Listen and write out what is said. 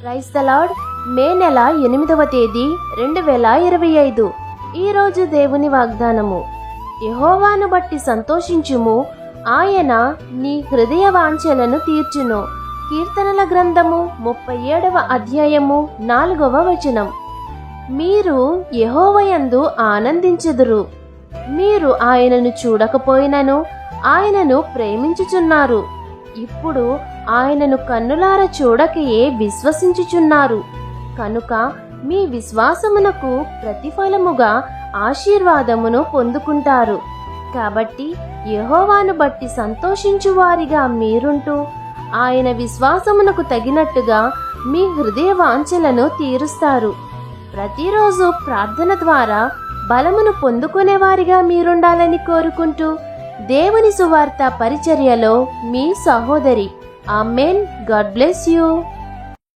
Praise the lord. మే నెల 8వ తేదీ 2025. ఈరోజు దేవుని వాగ్దానము. యెహోవాను బట్టి సంతోషించుము, ఆయన నీ హృదయ వాంఛలను తీర్చును. కీర్తనల గ్రంథము 37వ అధ్యాయము 4వ వచనం. మీరు యెహోవాయందు ఆనందించెదరు. మీరు ఆయనను చూడకపోయినను ఆయనను ప్రేమించుచున్నారు. ఇప్పుడు ఆయనను కన్నులార చూడకయే విశ్వసించుచున్నారు. కనుక మీ విశ్వాసమునకు ప్రతిఫలముగా ఆశీర్వాదమును పొందుకుంటారు. కాబట్టి యెహోవాను బట్టి సంతోషించువారిగా మీరుంటూ ఆయన విశ్వాసమునకు తగినట్టుగా మీ హృదయ వాంఛలను తీరుస్తారు. ప్రతిరోజు ప్రార్థన ద్వారా బలమును పొందుకునేవారిగా మీరుండాలని కోరుకుంటూ దేవుని సువార్త పరిచర్యలో మీ సహోదరి. ఆమేన్. God bless you.